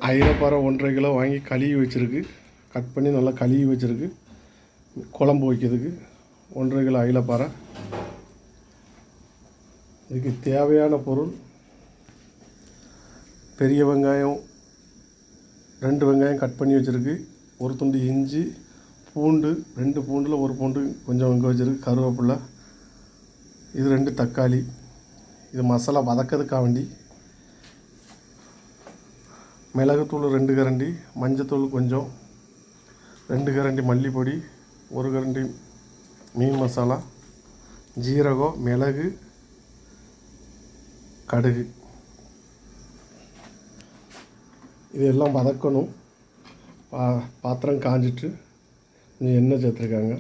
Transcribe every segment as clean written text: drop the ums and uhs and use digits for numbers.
அயிலப்பாறை 1.5 kilo வாங்கி கழுவி வச்சுருக்கு. கட் பண்ணி நல்லா கழுவி வச்சுருக்கு. குழம்பு வைக்கிறதுக்கு 1.5 கிலோ அயிலப்பாறை. இதுக்கு தேவையான பொருள் பெரிய வெங்காயம் 2 வெங்காயம் கட் பண்ணி வச்சுருக்கு. ஒரு துண்டு இஞ்சி, பூண்டு 2 பூண்டில் ஒரு பூண்டு கொஞ்சம் வெங்க வச்சுருக்கு. கருவேப்பிலை, இது 2 தக்காளி. இது மசாலா வதக்கிறதுக்காக வேண்டி மிளகுத்தூள் 2 கரண்டி, மஞ்சத்தூள் கொஞ்சம், 2 கரண்டி மல்லிப்பொடி, 1 கரண்டி மீன் மசாலா, ஜீரகம், மிளகு, கடுகு. இதெல்லாம் வதக்கணும். பாத்திரம் காஞ்சிட்டு கொஞ்சம் எண்ணெய் சேர்த்துருக்காங்க.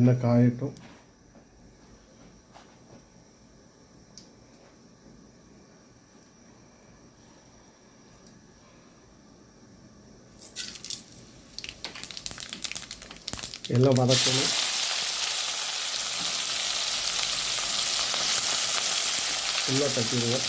எண்ணெய் காயட்டும். எல்லாம் வதக்கணும். எல்லாம் தட்டிடுவோம்.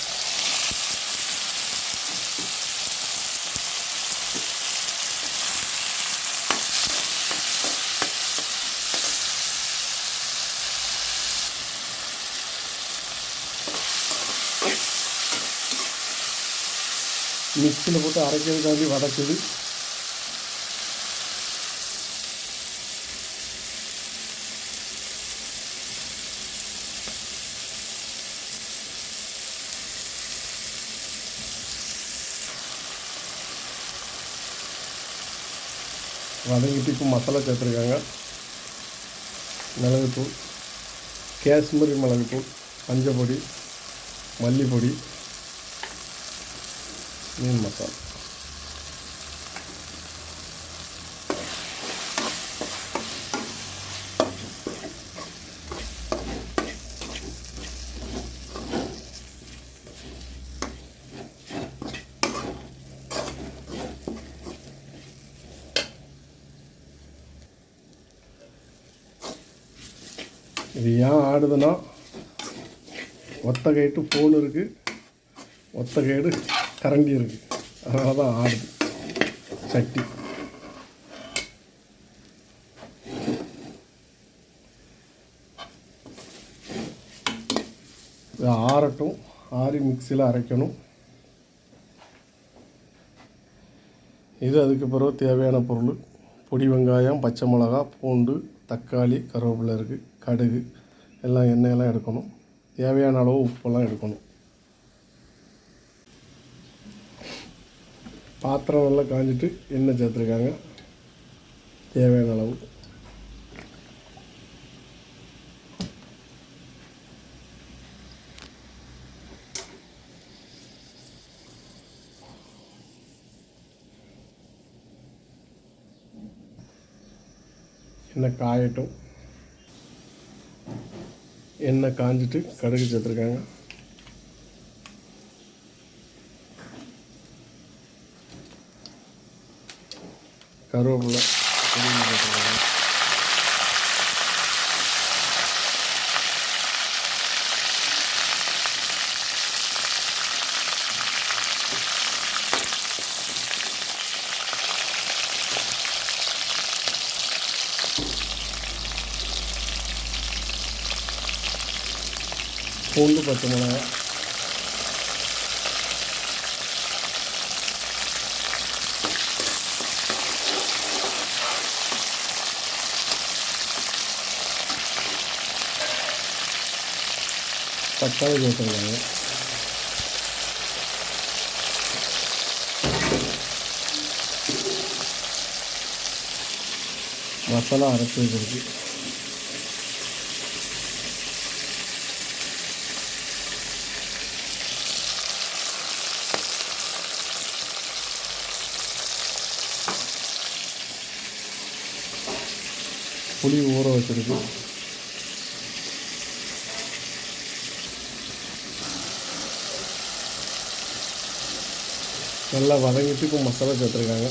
மிக்ஸியில் போட்டு அரைக்கிறதுக்காண்டி வதக்குது. வதங்கிட்டு இப்போ மசாலா சேர்த்துருக்காங்க. மிளகுத்தூள், காஷ்மீரி மிளகுத்தூள், மஞ்சப்பொடி, மல்லிப்பொடி, மீன் மசாலா. இது ஏன் ஆடுதுன்னா ஒத்த கைட்டு ஃபோன் இருக்குது, ஒத்த கைடு கரண்டி இருக்குது, அதனால தான் ஆடுது சட்டி. இது ஆறட்டும். ஆறி மிக்சியில் அரைக்கணும். இது அதுக்கு பிறகு தேவையான பொருள் பொடி வெங்காயம், பச்சை மிளகா, பூண்டு, தக்காளி, கருவேப்பிலை இருக்குது, கடுகு, எல்லாம் எண்ணெயெல்லாம் எடுக்கணும். தேவையான அளவு உப்பெல்லாம் எடுக்கணும். பாத்திரம் நல்லா காஞ்சிட்டு எண்ணெய் சேர்த்துருக்காங்க தேவையான அளவு. எண்ணெய் காயட்டும். எண்ணெய் காஞ்சிட்டு கடுகு சேர்த்துருக்காங்க. கருவேப்பிலை சேர்த்துருக்காங்க. பூண்டு, பச்சை மிளகா, தக்காளி சேர்த்துருக்காங்க. மசாலா அரைச்சி வச்சிருக்கு. புளி ஊற வச்சிருக்கு. நல்லா வதங்கிட்டு இப்போ மசாலா சேர்த்துருக்காங்க.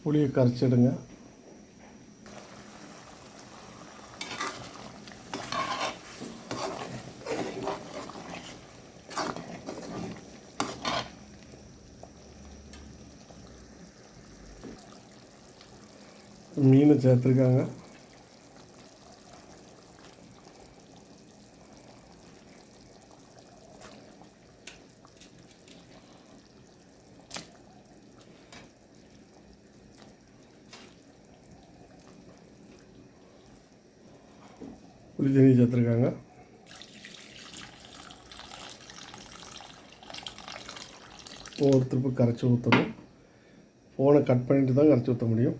புளியை கரைச்சிடுங்க. மீன் சேர்த்துருக்காங்க. புளி தண்ணி சேர்த்துருக்காங்க. ஒரு திருப்பு கரைச்சி ஊற்றணும். ஃபோனை கட் பண்ணிட்டு தான் கரைச்சி ஊற்ற முடியும்.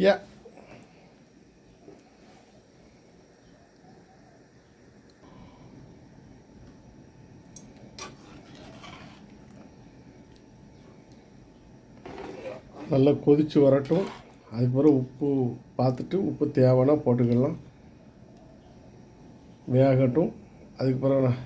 Yeah. நல்லா கொதித்து வரட்டும். அதுக்கப்புறம் உப்பு பார்த்துட்டு உப்பு தேவைன்னா போட்டுக்கலாம். வேகட்டும். அதுக்கப்புறம்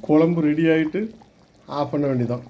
குழம்பு ரெடி ஆகிட்டு ஆஃப் பண்ண வேண்டியதான்.